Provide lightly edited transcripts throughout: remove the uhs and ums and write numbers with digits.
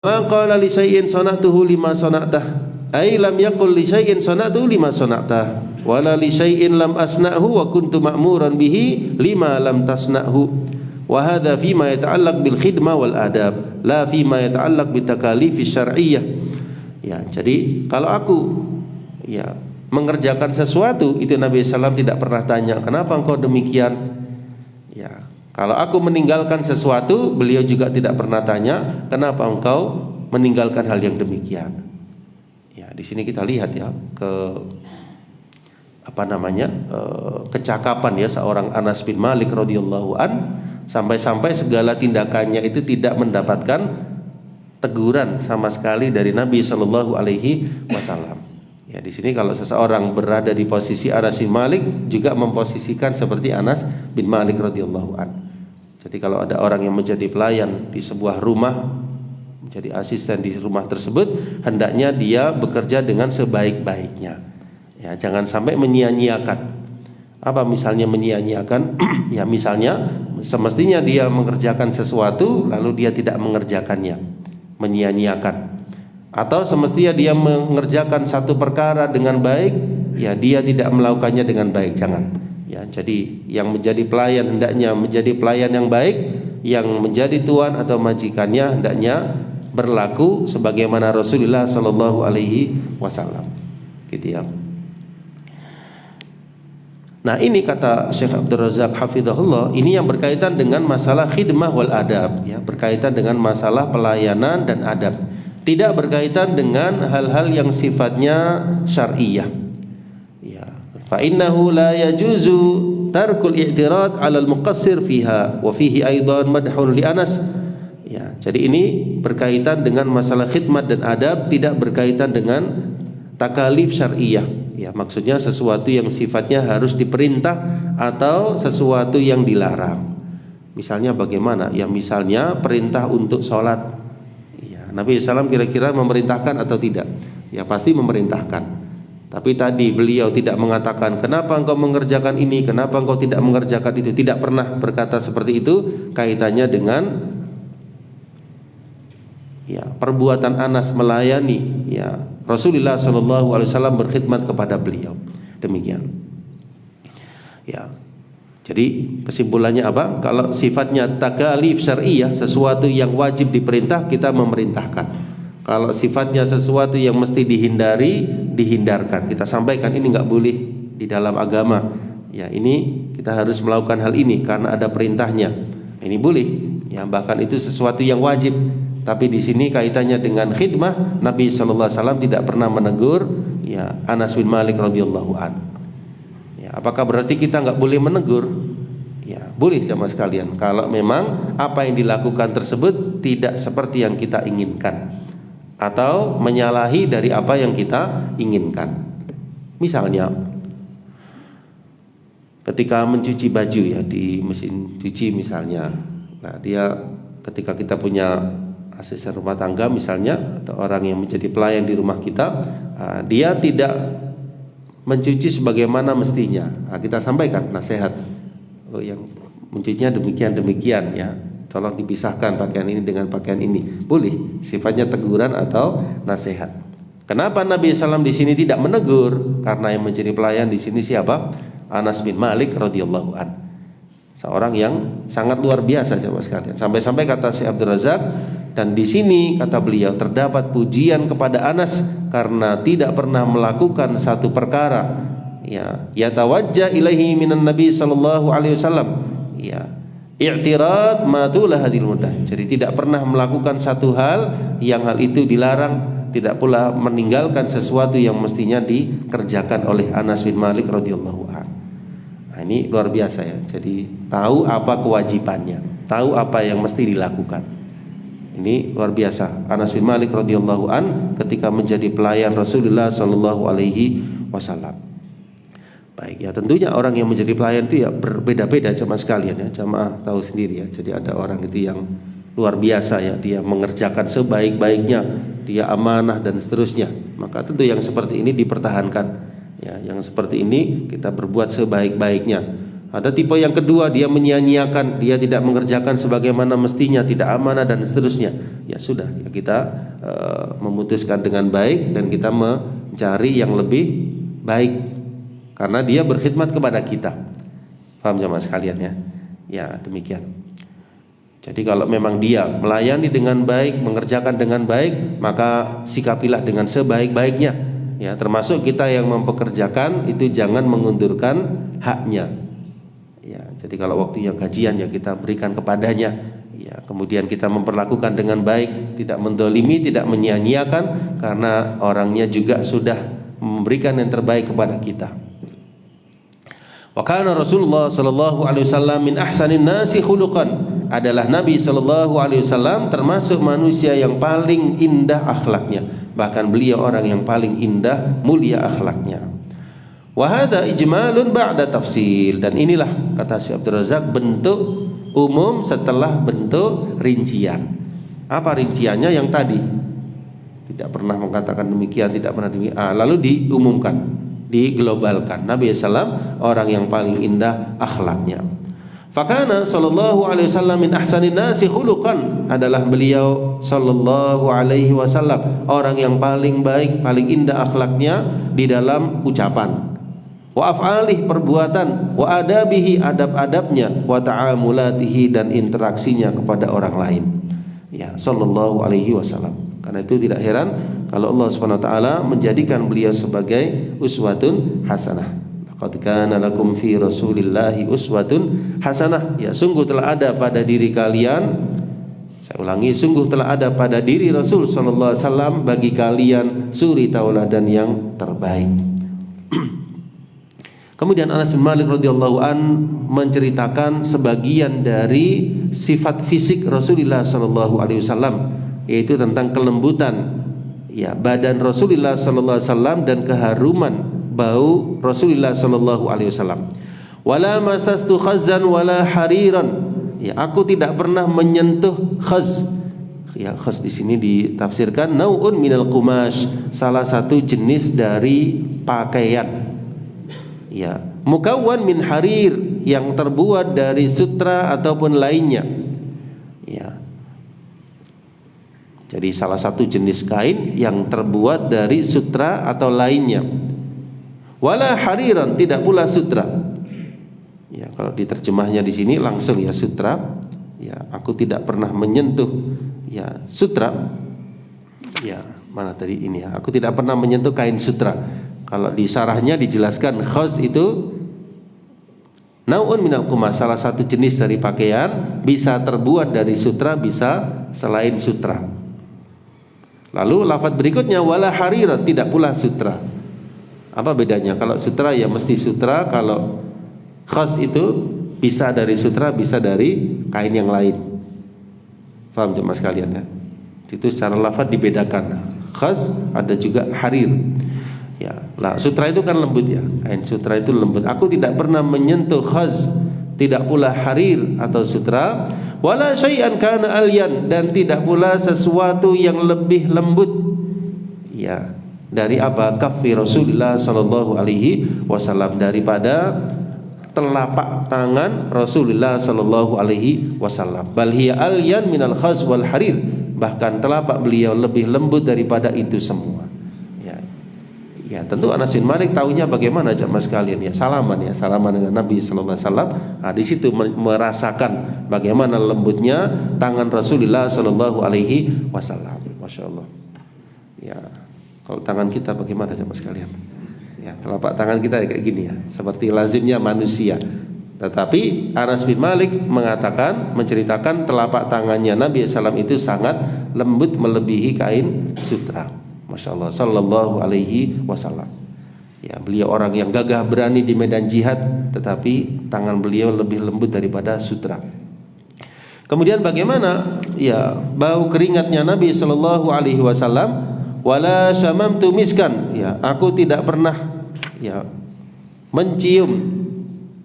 Ma qala li syai'in sana'tuhu lima sana'tah, ay lam yaqul li syai'in sana'tuhu lima sana'tah, wala li syai'in lam asna'hu wa kuntu ma'muran bihi lima lam tasna'hu. Wa hadha fima yata'allaq bil khidmah wal adab, la fima yata'allaq bit takalif syar'iyyah. Ya, jadi kalau aku mengerjakan sesuatu, itu Nabi SAW tidak pernah tanya, kenapa engkau demikian? Ya, kalau aku meninggalkan sesuatu, beliau juga tidak pernah tanya, kenapa engkau meninggalkan hal yang demikian? Ya, di sini kita lihat ya kecakapan ya seorang Anas bin Malik radhiyallahu an, sampai-sampai segala tindakannya itu tidak mendapatkan teguran sama sekali dari Nabi Shallallahu Alaihi Wasallam. Ya, di sini kalau seseorang berada di posisi Anas bin Malik, juga memposisikan seperti Anas bin Malik radhiyallahu an. Jadi kalau ada orang yang menjadi pelayan di sebuah rumah, menjadi asisten di rumah tersebut, hendaknya dia bekerja dengan sebaik-baiknya. Ya, jangan sampai menyia-nyiakan. Apa misalnya menyia-nyiakan? Ya, misalnya semestinya dia mengerjakan sesuatu lalu dia tidak mengerjakannya, menyia-nyiakan. Atau semestinya dia mengerjakan satu perkara dengan baik, ya dia tidak melakukannya dengan baik. Jangan. Ya, jadi yang menjadi pelayan hendaknya menjadi pelayan yang baik, yang menjadi tuan atau majikannya hendaknya berlaku sebagaimana Rasulullah Sallallahu Alaihi Wasallam. Gitu ya. Nah, ini kata Syekh Abdul Razak hafizahullah, ini yang berkaitan dengan masalah khidmah wal adab, ya, berkaitan dengan masalah pelayanan dan adab. Tidak berkaitan dengan hal-hal yang sifatnya syar'iyyah. Ya, fa innahu la yajuzu tarkul i'tirad 'ala al-muqassir fiha wa fihi aidan madhun li Anas. Ya, jadi ini berkaitan dengan masalah khidmat dan adab, tidak berkaitan dengan takalif syar'iyyah. Ya, maksudnya sesuatu yang sifatnya harus diperintah atau sesuatu yang dilarang. Misalnya bagaimana? Ya, misalnya perintah untuk sholat. Nabi SAW kira-kira memerintahkan atau tidak? Ya, pasti memerintahkan. Tapi tadi beliau tidak mengatakan kenapa engkau mengerjakan ini, kenapa engkau tidak mengerjakan itu. Tidak pernah berkata seperti itu. Kaitannya dengan ya perbuatan Anas melayani ya Rasulullah SAW berkhidmat kepada beliau. Demikian. Ya. Jadi kesimpulannya apa? Kalau sifatnya takalif syar'iyyah, sesuatu yang wajib diperintah, kita memerintahkan. Kalau sifatnya sesuatu yang mesti dihindari, dihindarkan. Kita sampaikan ini nggak boleh di dalam agama. Ya, ini kita harus melakukan hal ini karena ada perintahnya. Ini boleh. Ya, bahkan itu sesuatu yang wajib. Tapi di sini kaitannya dengan khidmah, Nabi SAW tidak pernah menegur ya Anas bin Malik radhiyallahu anhu. Apakah berarti kita nggak boleh menegur? Ya, boleh sama sekalian. Kalau memang apa yang dilakukan tersebut tidak seperti yang kita inginkan atau menyalahi dari apa yang kita inginkan. Misalnya, ketika mencuci baju ya di mesin cuci misalnya, nah dia ketika kita punya asisten rumah tangga misalnya atau orang yang menjadi pelayan di rumah kita, dia tidak mencuci sebagaimana mestinya. Nah, kita sampaikan nasihat. Oh, yang mencucinya demikian ya. Tolong dipisahkan pakaian ini dengan pakaian ini. Boleh, sifatnya teguran atau nasihat. Kenapa Nabi SAW di sini tidak menegur? Karena yang menjadi pelayan di sini siapa? Anas bin Malik radhiyallahu an. Seorang yang sangat luar biasa sama sekalian. Sampai-sampai kata Syekh Abdul Razak, dan di sini kata beliau terdapat pujian kepada Anas karena tidak pernah melakukan satu perkara ya yatawajjah ilaihi minan nabi sallallahu alaihi wasallam ya i'tirad ma tulah hadil mudah. Jadi tidak pernah melakukan satu hal yang hal itu dilarang, tidak pula meninggalkan sesuatu yang mestinya dikerjakan oleh Anas bin Malik radhiyallahu anhu. Nah, ini luar biasa ya. Jadi tahu apa kewajibannya, tahu apa yang mesti dilakukan. Ini luar biasa. Anas bin Malik radhiyallahu an ketika menjadi pelayan Rasulullah sallallahu alaihi wasallam. Baik, ya tentunya orang yang menjadi pelayan itu ya berbeda-beda jamaah sekalian ya. Jamaah tahu sendiri ya. Jadi ada orang itu yang luar biasa ya, dia mengerjakan sebaik-baiknya, dia amanah dan seterusnya. Maka tentu yang seperti ini dipertahankan. Ya, yang seperti ini kita berbuat sebaik-baiknya. Ada tipe yang kedua, dia menyia-nyiakan, dia tidak mengerjakan sebagaimana mestinya, tidak amanah dan seterusnya. Ya sudah, ya kita memutuskan dengan baik dan kita mencari yang lebih baik karena dia berkhidmat kepada kita. Paham jemaah sekalian ya? Ya demikian. Jadi kalau memang dia melayani dengan baik, mengerjakan dengan baik, maka sikapilah dengan sebaik-baiknya. Ya, termasuk kita yang mempekerjakan itu jangan mengundurkan haknya. Ya, jadi kalau waktunya gajian ya kita berikan kepadanya. Ya, kemudian kita memperlakukan dengan baik, tidak mendolimi, tidak menyia-nyiakan, karena orangnya juga sudah memberikan yang terbaik kepada kita. Wa kana Rasulullah sallallahu alaihi wasallam min ahsanin nasi khuluqan. Adalah Nabi sallallahu alaihi wasallam termasuk manusia yang paling indah akhlaknya. Bahkan beliau orang yang paling indah, mulia akhlaknya. Wa hadza ijmalun ba'da tafsil, dan inilah kata Syekh Abdul Razak bentuk umum setelah bentuk rincian. Apa rinciannya? Yang tadi tidak pernah mengatakan demikian, tidak pernah demikian. Lalu diumumkan, diglobalkan. Nabi SAW orang yang paling indah akhlaknya. Fakana sallallahu alaihi wasallam min ahsanin nasi khuluqan, adalah beliau sallallahu alaihi wasallam orang yang paling baik, paling indah akhlaknya di dalam ucapan, wa af'alih perbuatan, wa adabihi adab-adabnya, wa ta'amulatihi dan interaksinya kepada orang lain. Ya, sallallahu alaihi wasallam. Karena itu tidak heran kalau Allah Subhanahu wa taala menjadikan beliau sebagai uswatun hasanah. Laqad kana lakum fi Rasulillahi uswatun hasanah. Ya, sungguh telah ada pada diri kalian, saya ulangi, sungguh telah ada pada diri Rasul sallallahu alaihi wasallam bagi kalian suri tauladan yang terbaik. Kemudian Anas bin Malik radhiyallahu an menceritakan sebagian dari sifat fisik Rasulullah sallallahu alaihi wasallam, yaitu tentang kelembutan ya badan Rasulullah sallallahu alaihi wasallam dan keharuman bau Rasulullah sallallahu alaihi wasallam. Wala masastu khazzan wala hariran. Ya, aku tidak pernah menyentuh khaz. Ya, khaz di sini ditafsirkan nau'un minal qumash, salah satu jenis dari pakaian. Ya, mukawwan min harir, yang terbuat dari sutra ataupun lainnya. Ya. Jadi salah satu jenis kain yang terbuat dari sutra atau lainnya. Wala hariran, tidak pula sutra. Ya, kalau diterjemahnya di sini langsung ya sutra. Ya, aku tidak pernah menyentuh ya sutra. Ya, mana tadi ini ya. Aku tidak pernah menyentuh kain sutra. Kalau di sarahnya dijelaskan khaz itu nau'un minal qumas, salah satu jenis dari pakaian, bisa terbuat dari sutra, bisa selain sutra. Lalu lafaz berikutnya wala harira, tidak pula sutra. Apa bedanya? Kalau sutra ya mesti sutra, kalau khaz itu bisa dari sutra, bisa dari kain yang lain. Paham jemaah sekalian ya? Itu secara lafaz dibedakan. Khaz ada juga harir. Ya, lah sutra itu kan lembut ya, kain sutra itu lembut. Aku tidak pernah menyentuh khaz, tidak pula harir atau sutra, wala syai'an kana alyan, dan tidak pula sesuatu yang lebih lembut. Ya, dari apa? Kaffi Rasulullah sallallahu alaihi wasallam, daripada telapak tangan Rasulullah sallallahu alaihi wasallam. Bal hiya alyan minal khaz wal harir, bahkan telapak beliau lebih lembut daripada itu semua. Ya, tentu Anas bin Malik tahunya bagaimana jemaah sekalian ya, salaman dengan Nabi sallallahu alaihi wasallam. Di situ merasakan bagaimana lembutnya tangan Rasulullah sallallahu alaihi wasallam. Masyaallah. Ya, kalau tangan kita bagaimana jemaah sekalian? Ya, telapak tangan kita kayak gini ya, seperti lazimnya manusia. Tetapi Anas bin Malik mengatakan, menceritakan telapak tangannya Nabi sallallahu alaihi wasallam itu sangat lembut melebihi kain sutra. Masya Allah, sallallahu alaihi wasallam. Ya, beliau orang yang gagah berani di medan jihad, tetapi tangan beliau lebih lembut daripada sutra. Kemudian bagaimana? Ya, bau keringatnya Nabi sallallahu alaihi wasallam, wala syamamtu miskan. Ya, aku tidak pernah ya mencium.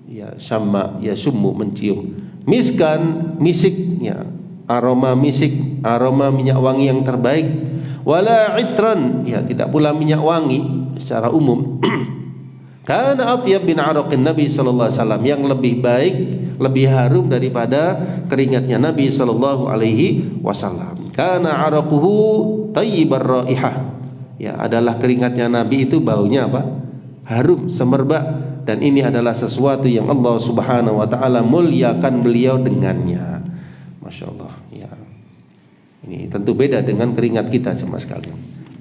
Ya, syamma ya summu, mencium. Miskan, misik ya, aroma misik, aroma minyak wangi yang terbaik. Wala itran, ya tidak pula minyak wangi secara umum. Kana atyab bin araqin Nabi sallallahu alaihi wasallam, yang lebih baik, lebih harum daripada keringatnya Nabi sallallahu alaihi wasallam. Kana araquhu thayyibar raihah. Ya, adalah keringatnya Nabi itu baunya apa? Harum, semerbak, dan ini adalah sesuatu yang Allah Subhanahu wa taala muliakan beliau dengannya. Masya Allah. Ya. Ini tentu beda dengan keringat kita sama sekali.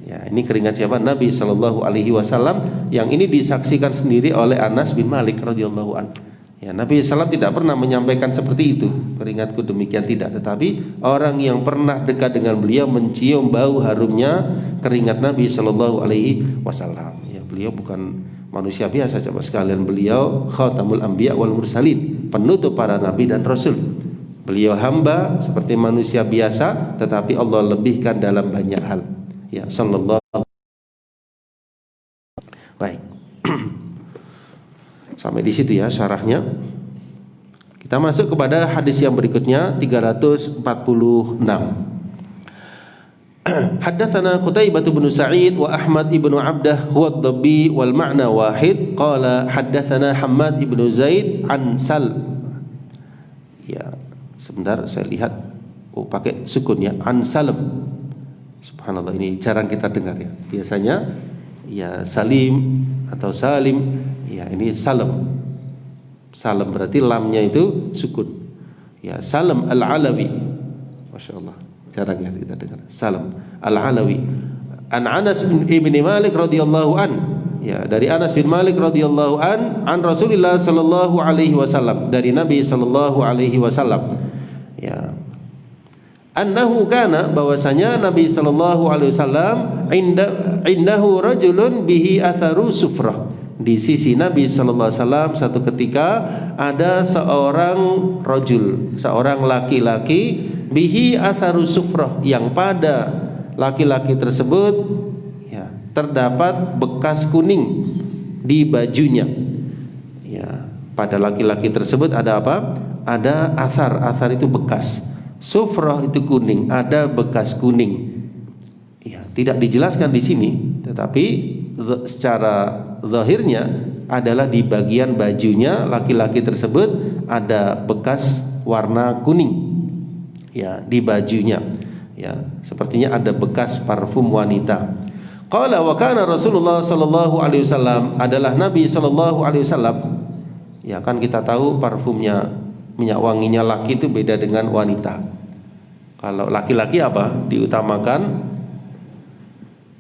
Ya, ini keringat siapa? Nabi Shallallahu Alaihi Wasallam, yang ini disaksikan sendiri oleh Anas bin Malik radhiyallahu an. Ya, Nabi SAW tidak pernah menyampaikan seperti itu, keringatku demikian, tidak. Tetapi orang yang pernah dekat dengan beliau mencium bau harumnya keringat Nabi Shallallahu Alaihi Wasallam. Ya, beliau bukan manusia biasa, coba sekalian, beliau khatamul anbiya wal mursalin, penutup para nabi dan rasul. Beliau hamba seperti manusia biasa, tetapi Allah lebihkan dalam banyak hal. Ya, sallallahu. Baik. Sampai di situ ya syarahnya. Kita masuk kepada hadis yang berikutnya, 346. Haddatsana Qutaibah bin Sa'id wa Ahmad ibnu Abdah huwa ad-Dabbi wal ma'na wahid. Qala haddatsana Hammad ibnu Zaid an Sal. Ya, sebentar saya lihat. Oh, pakai sukun ya, an Salam. Subhanallah, ini jarang kita dengar ya. Biasanya ya Salim atau Salim, ya ini Salam. Salam berarti lamnya itu sukun. Ya, Salam Al-Alawi. Masya Allah, jarang ya kita dengar. Salam Al-Alawi. An Anas bin Malik radhiyallahu an. Ya, dari Anas bin Malik radhiyallahu an Rasulullah sallallahu alaihi wasallam, dari Nabi sallallahu alaihi wasallam. Ya. Annahu kana, bahwasanya Nabi sallallahu alaihi wasallam indahu rajulun bihi atharu sufrah. Di sisi Nabi sallallahu alaihi wasallam satu ketika ada seorang rajul, seorang laki-laki, bihi atharu sufrah, yang pada laki-laki tersebut ya terdapat bekas kuning di bajunya. Ya, pada laki-laki tersebut ada apa? Ada athar. Athar itu bekas. Sufrah itu kuning, ada bekas kuning. Ya, tidak dijelaskan di sini, tetapi secara zahirnya adalah di bagian bajunya laki-laki tersebut ada bekas warna kuning. Ya, di bajunya. Ya, sepertinya ada bekas parfum wanita. Qala wa kana Rasulullah sallallahu alaihi wasallam, adalah Nabi sallallahu alaihi wasallam. Ya, kan kita tahu parfumnya, minyak wanginya laki itu beda dengan wanita. Kalau laki-laki apa? Diutamakan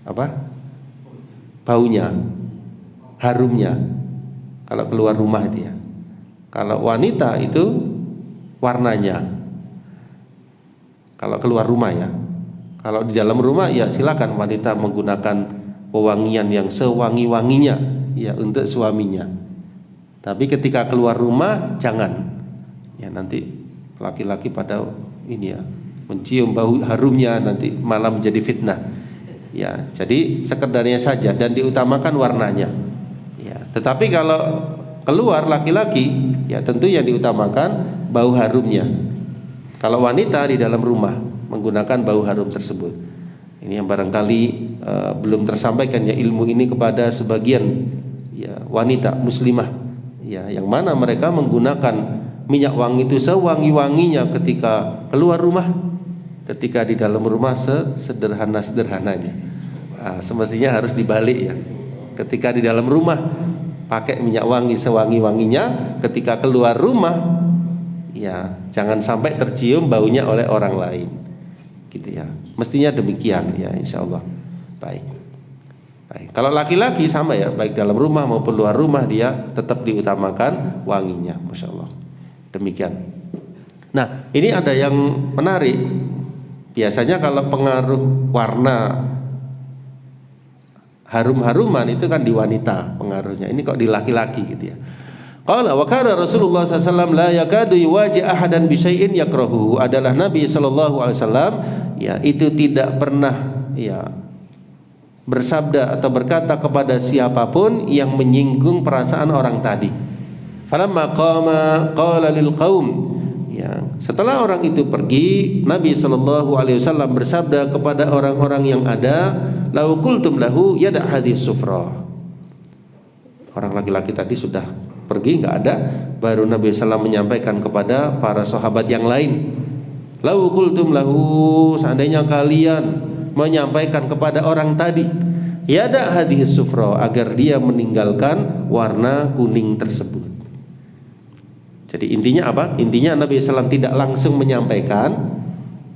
apa? Baunya, harumnya. Kalau keluar rumah itu ya. Kalau wanita itu warnanya. Kalau keluar rumah ya. Kalau di dalam rumah ya silakan wanita menggunakan pewangian yang sewangi-wanginya ya untuk suaminya. Tapi ketika keluar rumah jangan. Ya, nanti laki-laki pada ini ya, mencium bau harumnya, nanti malah menjadi fitnah. Ya, jadi sekedarnya saja dan diutamakan warnanya. Ya, tetapi kalau keluar laki-laki, ya tentu yang diutamakan bau harumnya. Kalau wanita di dalam rumah menggunakan bau harum tersebut. Ini yang barangkali belum tersampaikan ya ilmu ini kepada sebagian ya wanita muslimah. Ya, yang mana mereka menggunakan minyak wangi itu sewangi-wanginya ketika keluar rumah. Ketika di dalam rumah sederhana-sederhananya. Nah, semestinya harus dibalik ya. Ketika di dalam rumah pakai minyak wangi sewangi-wanginya, ketika keluar rumah ya jangan sampai tercium baunya oleh orang lain. Gitu ya. Mestinya demikian ya, insyaallah. Baik. Baik. Kalau laki-laki sama ya, baik dalam rumah maupun luar rumah dia tetap diutamakan wanginya, masyaallah. Demikian. Nah, ini ada yang menarik. Biasanya kalau pengaruh warna harum-haruman itu kan di wanita pengaruhnya. Ini kok di laki-laki gitu ya. Qala wa kana Rasulullah sallallahu alaihi wasallam la yakadu yuwaji ahadan bi syai'in yakrahu. Adalah Nabi sallallahu alaihi wasallam ya itu tidak pernah ya bersabda atau berkata kepada siapapun yang menyinggung perasaan orang tadi. Falamma qama qala lil qaum. Ya, setelah orang itu pergi, Nabi sallallahu alaihi wasallam bersabda kepada orang-orang yang ada, "Lau qultum lahu yada' hadhihi sufra." orang laki-laki tadi sudah pergi, nggak ada. Baru Nabi SAW menyampaikan kepada para sahabat yang lain, lau qultum lahu, seandainya kalian menyampaikan kepada orang tadi, yada hadhis sufra, agar dia meninggalkan warna kuning tersebut. Jadi intinya apa? Intinya Nabi SAW tidak langsung menyampaikan,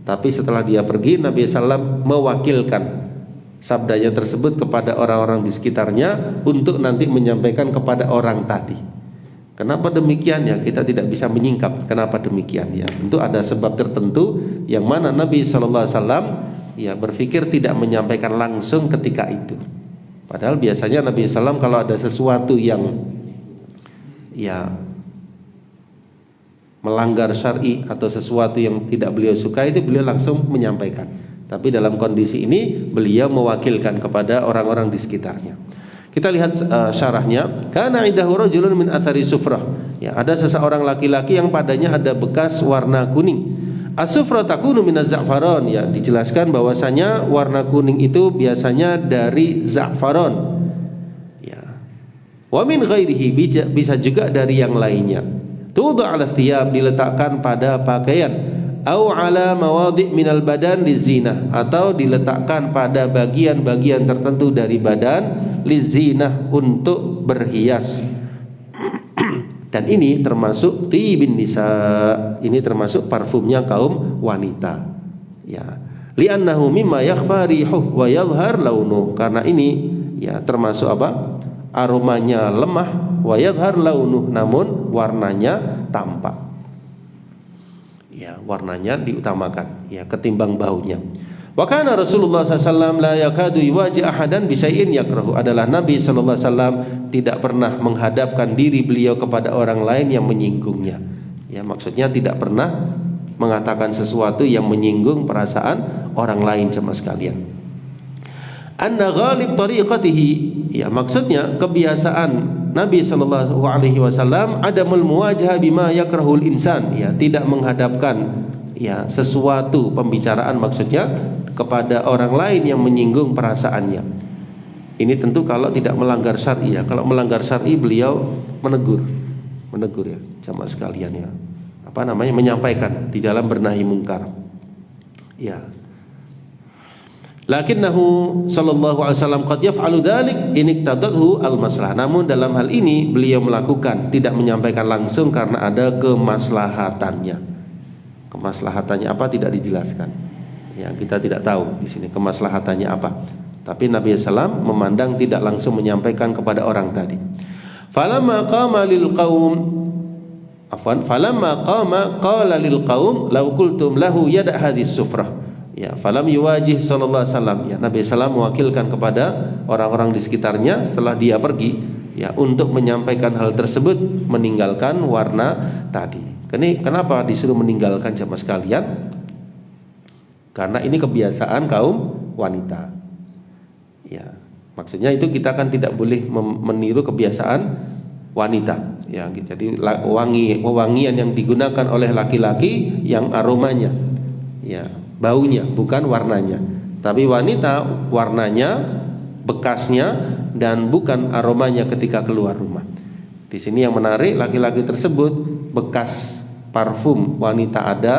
tapi setelah dia pergi Nabi SAW mewakilkan sabdanya tersebut kepada orang-orang di sekitarnya untuk nanti menyampaikan kepada orang tadi. Kenapa demikian ya? Kita tidak bisa menyingkap kenapa demikian ya. Tentu ada sebab tertentu yang mana Nabi SAW ya berpikir tidak menyampaikan langsung ketika itu. Padahal biasanya Nabi SAW kalau ada sesuatu yang ya melanggar syar'i atau sesuatu yang tidak beliau suka, itu beliau langsung menyampaikan. Tapi dalam kondisi ini beliau mewakilkan kepada orang-orang di sekitarnya. Kita lihat syarahnya. Kana indahu rajulun min athari sufrah. Ya, ada seseorang laki-laki yang padanya ada bekas warna kuning. As-sufra takunu min az-za'faron. Ya, dijelaskan bahwasanya warna kuning itu biasanya dari za'faron. Ya. Wa min ghairihi, bisa juga dari yang lainnya. Tudu 'ala thiyab, diletakkan pada pakaian. Au ala mawadhi' minal badan lizinah, atau diletakkan pada bagian-bagian tertentu dari badan lizinah, untuk berhias. Dan ini termasuk tibin nisa, ini termasuk parfumnya kaum wanita. Ya, li'annahu mimma yakhfa rihuh wa yadhhar launuh, karena ini ya termasuk apa? Aromanya lemah, wa yadhhar launuh, namun warnanya tampak. Ya, warnanya diutamakan ya ketimbang baunya. Wa kana Rasulullah SAW la yakadu yuwaji ahadan bisyai'in yakrahu, adalah Nabi SAW tidak pernah menghadapkan diri beliau kepada orang lain yang menyinggungnya. Ya, maksudnya tidak pernah mengatakan sesuatu yang menyinggung perasaan orang lain sama sekalian. Anna ghalib tariqatihi, ya maksudnya kebiasaan Nabi SAW adamul muwajah bima yakrahul insan, ya tidak menghadapkan ya sesuatu pembicaraan maksudnya kepada orang lain yang menyinggung perasaannya. Ini tentu kalau tidak melanggar syar'i ya. Kalau melanggar syar'i beliau menegur ya jamaah sekalian ya. Apa namanya, menyampaikan di dalam bernahi mungkar. Ya. Lakinnahu sallallahu alaihi wasallam qad yaf'alu dzalik in iqtadathu al-maslalah. Namun dalam hal ini beliau melakukan, tidak menyampaikan langsung karena ada kemaslahatannya. Kemaslahatannya apa tidak dijelaskan. Ya, kita tidak tahu di sini kemaslahatannya apa. Tapi Nabi sallallahu memandang tidak langsung menyampaikan kepada orang tadi. Falamma qama lil qaum falamma qama qala lil qaum law qultum lahu yada hadhis sufrah. Ya, falam yuwajih sallallahu alaihi wasallam. Ya, Nabi sallallahu mewakilkan kepada orang-orang di sekitarnya setelah dia pergi ya untuk menyampaikan hal tersebut, meninggalkan warna tadi. Kenapa disuruh meninggalkan jamaah sekalian? Karena ini kebiasaan kaum wanita. Ya, maksudnya itu kita kan tidak boleh meniru kebiasaan wanita. Ya, jadi wewangian yang digunakan oleh laki-laki yang aromanya, ya baunya, bukan warnanya. Tapi wanita warnanya, bekasnya, dan bukan aromanya ketika keluar rumah. Di sini yang menarik, laki-laki tersebut bekas parfum wanita ada,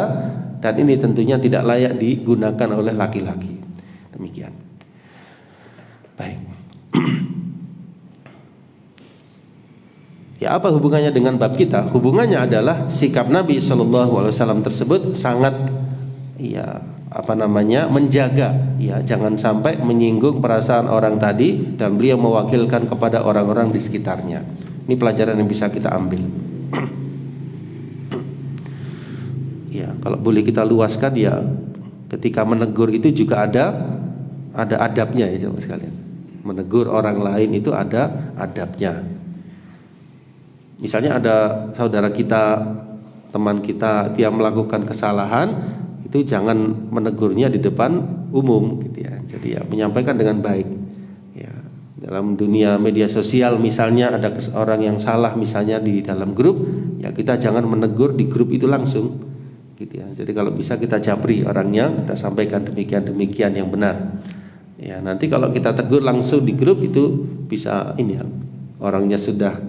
dan ini tentunya tidak layak digunakan oleh laki-laki. Demikian. Baik. Ya, apa hubungannya dengan bab kita? Hubungannya adalah sikap Nabi SAW tersebut sangat menjaga ya jangan sampai menyinggung perasaan orang tadi, dan beliau mewakilkan kepada orang-orang di sekitarnya. Ini pelajaran yang bisa kita ambil. Ya, kalau boleh kita luaskan ya, ketika menegur itu juga ada adabnya ya jemaah sekalian. Menegur orang lain itu ada adabnya. Misalnya ada saudara kita, teman kita, dia melakukan kesalahan, itu jangan menegurnya di depan umum gitu ya. Jadi ya menyampaikan dengan baik. Ya, dalam dunia media sosial misalnya ada orang yang salah misalnya di dalam grup, ya kita jangan menegur di grup itu langsung gitu ya. Jadi kalau bisa kita japri orangnya, kita sampaikan demikian yang benar. Ya, nanti kalau kita tegur langsung di grup itu bisa orangnya sudah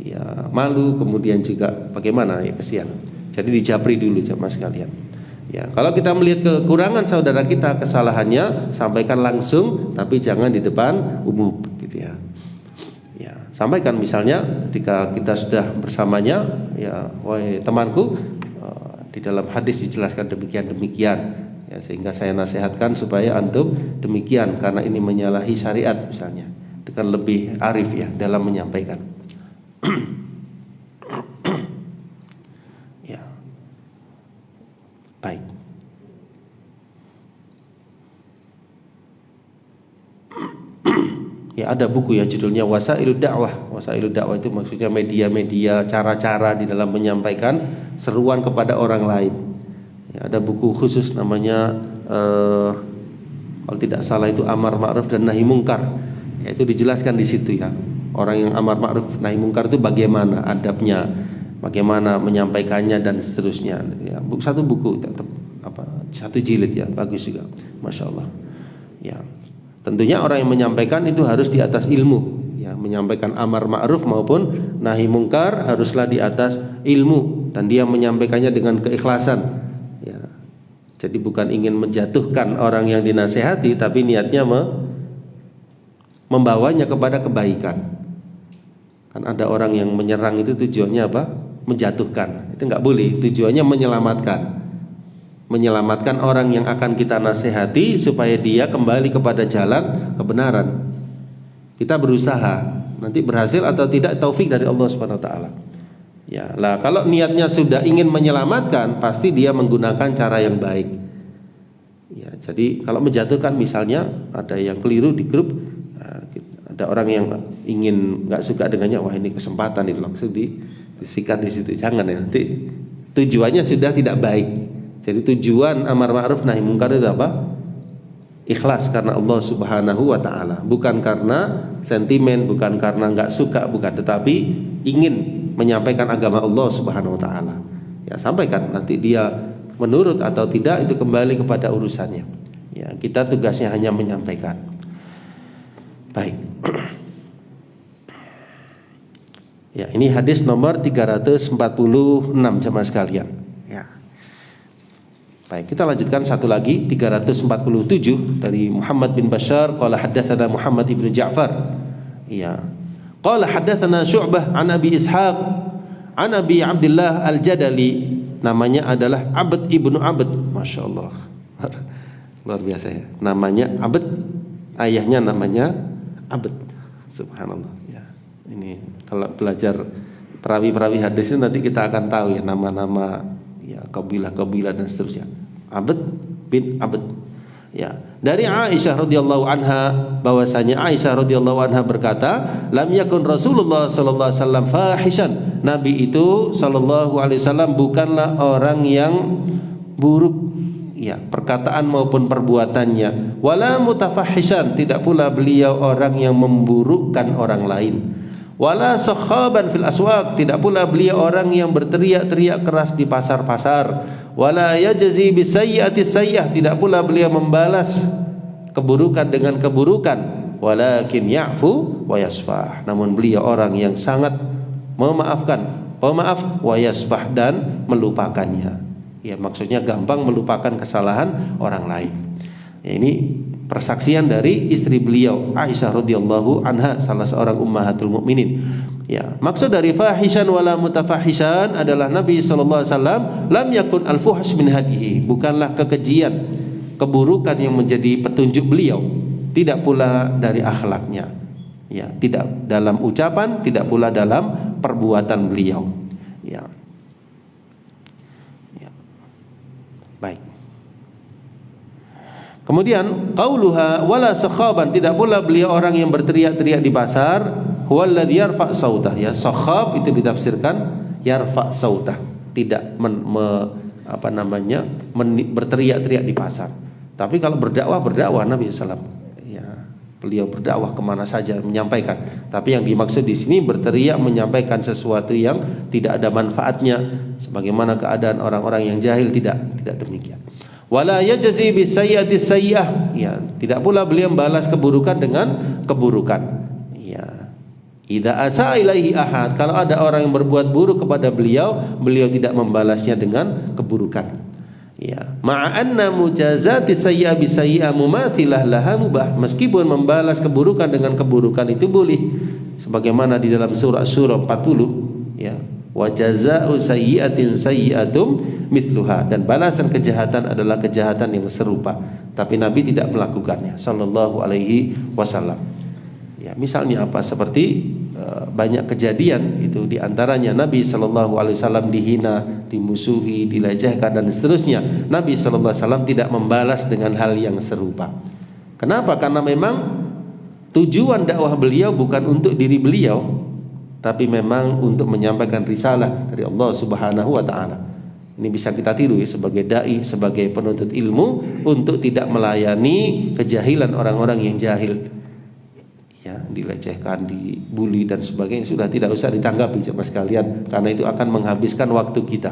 ya malu, kemudian juga bagaimana ya, kesian. Jadi dijabri dulu jemaah sekalian. Ya, kalau kita melihat kekurangan saudara kita, kesalahannya, sampaikan langsung, tapi jangan di depan umum, gitu ya. Ya, sampaikan misalnya ketika kita sudah bersamanya, ya, wahai temanku, di dalam hadis dijelaskan demikian, ya, sehingga saya nasihatkan supaya antum demikian karena ini menyalahi syariat misalnya. Itu kan lebih arif ya dalam menyampaikan. Ya. Baik. Ya, ada buku ya judulnya Wasailud Da'wah. Wasailud Da'wah itu maksudnya media-media, cara-cara di dalam menyampaikan seruan kepada orang lain. Ya, ada buku khusus namanya kalau tidak salah itu Amar Ma'ruf dan Nahi Mungkar. Ya, itu dijelaskan di situ ya. Orang yang amar ma'ruf nahi mungkar itu bagaimana adabnya, bagaimana menyampaikannya dan seterusnya. Ya, satu buku satu jilid ya, bagus juga, masya Allah. Ya, tentunya orang yang menyampaikan itu harus di atas ilmu. Ya, menyampaikan amar ma'ruf maupun nahi mungkar haruslah di atas ilmu dan dia menyampaikannya dengan keikhlasan. Ya, jadi bukan ingin menjatuhkan orang yang dinasehati, tapi niatnya membawanya kepada kebaikan. Kan ada orang yang menyerang itu tujuannya apa? Menjatuhkan. Itu nggak boleh. Tujuannya menyelamatkan orang yang akan kita nasihati supaya dia kembali kepada jalan kebenaran. Kita berusaha, nanti berhasil atau tidak taufik dari Allah Subhanahu wa taala. Ya, lah kalau niatnya sudah ingin menyelamatkan, pasti dia menggunakan cara yang baik. Ya, jadi kalau menjatuhkan misalnya ada yang keliru di grup, ada orang yang ingin nggak suka dengannya, wah ini kesempatan ini langsung disikat di situ, jangan ya, nanti tujuannya sudah tidak baik. Jadi tujuan amar ma'ruf nahi mungkar itu apa? Ikhlas karena Allah Subhanahu wa taala, bukan karena sentimen, bukan karena nggak suka, bukan, tetapi ingin menyampaikan agama Allah Subhanahu wa taala. Ya, sampaikan, nanti dia menurut atau tidak itu kembali kepada urusannya. Ya, kita tugasnya hanya menyampaikan. Baik. Ya, ini hadis nomor 346 jemaah sekalian. Ya. Baik, kita lanjutkan satu lagi 347 dari Muhammad bin Bashar qala haddatsana Muhammad ibnu Ja'far. Ya. Qala haddatsana Syu'bah an Abi Ishaq an Abi Abdullah Al-Jadali, namanya adalah Abd ibnu Abd. Masya Allah. Luar biasa ya. Namanya Abd, ayahnya namanya Abd. Subhanallah ya. Ini kalau belajar perawi-perawi hadis ini nanti kita akan tahu ya nama-nama ya, kabilah-kabilah dan seterusnya. Abd bin Abd. Ya, dari Aisyah radhiyallahu anha bahwasanya Aisyah radhiyallahu anha berkata, lam yakun Rasulullah sallallahu alaihi wasallam fahishan. Nabi itu sallallahu alaihi wasallam bukanlah orang yang buruk ya, perkataan maupun perbuatannya. Wala mutafahishan, tidak pula beliau orang yang memburukkan orang lain. Wala sakhaban fil aswaq, tidak pula beliau orang yang berteriak-teriak keras di pasar-pasar. Wala yajzi bisayyi'ati sayyah, tidak pula beliau membalas keburukan dengan keburukan. Walakin ya'fu wa yasfah, namun beliau orang yang sangat memaafkan, pemaaf, wa yasfah, dan melupakannya. Ya, maksudnya gampang melupakan kesalahan orang lain. Ya, ini persaksian dari istri beliau Aisyah radhiyallahu anha, salah seorang ummahatul mukminin. Ya, maksud dari fahishan wala mutafahishan adalah Nabi sallallahu alaihi wasallam lam yakun al-fuhsh min hadihi, bukanlah kekejian, keburukan yang menjadi petunjuk beliau, tidak pula dari akhlaknya. Ya, tidak dalam ucapan, tidak pula dalam perbuatan beliau. Ya. Baik. Kemudian qauluha wala sakhaban, tidak pula beliau orang yang berteriak-teriak di pasar. Huwallazi yarfa' sautah, ya, sakhab itu ditafsirkan yarfa' sautah, tidak berteriak-teriak di pasar. Tapi kalau berdakwah Nabi sallallahu alaihi wasallam, ya, beliau berdakwah kemana saja menyampaikan. Tapi yang dimaksud di sini berteriak menyampaikan sesuatu yang tidak ada manfaatnya, sebagaimana keadaan orang-orang yang jahil, tidak demikian. Wala yajzi bisayyi'ati sayyah, ya, tidak pula beliau membalas keburukan dengan keburukan. Ya. Idza asa ilaihi ahad, kalau ada orang yang berbuat buruk kepada beliau, beliau tidak membalasnya dengan keburukan. Ya, ma'anna mujazati sayyi'a bi sayyi'a mumathilah laha mubah. Meskipun membalas keburukan dengan keburukan itu boleh. Sebagaimana di dalam surah 40, ya. Wa jazaa'u sayyi'atin sayyi'atum mithluha, dan balasan kejahatan adalah kejahatan yang serupa, tapi Nabi tidak melakukannya sallallahu alaihi wasallam. Ya, misalnya apa? Seperti banyak kejadian itu, diantaranya Nabi sallallahu alaihi wasallam dihina, dimusuhi, dilecehkan dan seterusnya. Nabi sallallahu alaihi wasallam tidak membalas dengan hal yang serupa. Kenapa? Karena memang tujuan dakwah beliau bukan untuk diri beliau, tapi memang untuk menyampaikan risalah dari Allah Subhanahu wa taala. Ini bisa kita tiru ya, sebagai dai, sebagai penuntut ilmu, untuk tidak melayani kejahilan orang-orang yang jahil. Ya, dilecehkan, dibully dan sebagainya sudah tidak usah ditanggapi jemaah sekalian, karena itu akan menghabiskan waktu kita.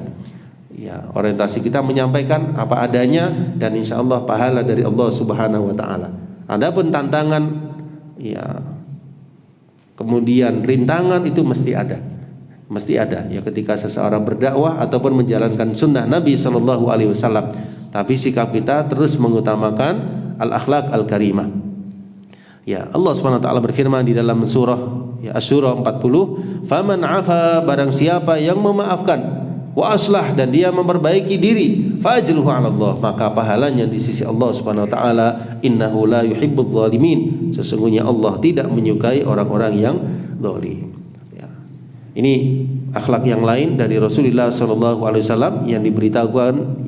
Ya, orientasi kita menyampaikan apa adanya, dan insya Allah pahala dari Allah Subhanahu wa taala. Adapun tantangan, ya, kemudian rintangan itu mesti ada ya ketika seseorang berdakwah ataupun menjalankan sunnah Nabi Shallallahu Alaihi Wasallam. Tapi sikap kita terus mengutamakan al-akhlak al-karimah. Ya, Allah Subhanahu Wa Taala berfirman di dalam surah ya, Asy-Syura 40, faman afa, barang siapa yang memaafkan, wa aslah, dan dia memperbaiki diri, fajruhu 'ala Allah, maka pahalanya di sisi Allah Subhanahu Wa Taala. Innahu la yuhibbudz zalimin, sesungguhnya Allah tidak menyukai orang-orang yang zalim. Ya. Ini akhlak yang lain dari Rasulullah sallallahu alaihi wasallam yang diberitahukan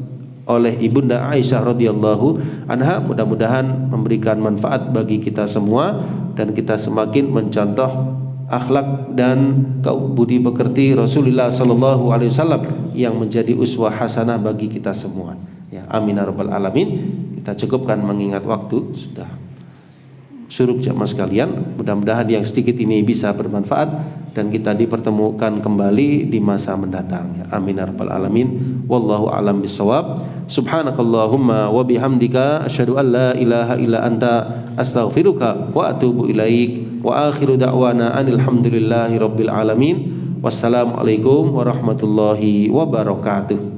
oleh Ibunda Aisyah radhiyallahu anha. Mudah-mudahan memberikan manfaat bagi kita semua, dan kita semakin mencontoh akhlak dan budi pekerti Rasulullah sallallahu alaihi wasallam yang menjadi uswah hasanah bagi kita semua. Ya, amin ya rabbal alamin. Kita cukupkan mengingat waktu sudah suruk jamaah sekalian. Mudah-mudahan yang sedikit ini bisa bermanfaat dan kita dipertemukan kembali di masa mendatang. Ya, amin ya rabbal alamin. Wallahu a'lam bissawab. Subhanakallahumma wa bihamdika asyhadu an la ilaha illa anta astaghfiruka wa atubu ilaik. Wa akhiru da'wana anil hamdulillahi rabbil alamin. Wassalamualaikum warahmatullahi wabarakatuh.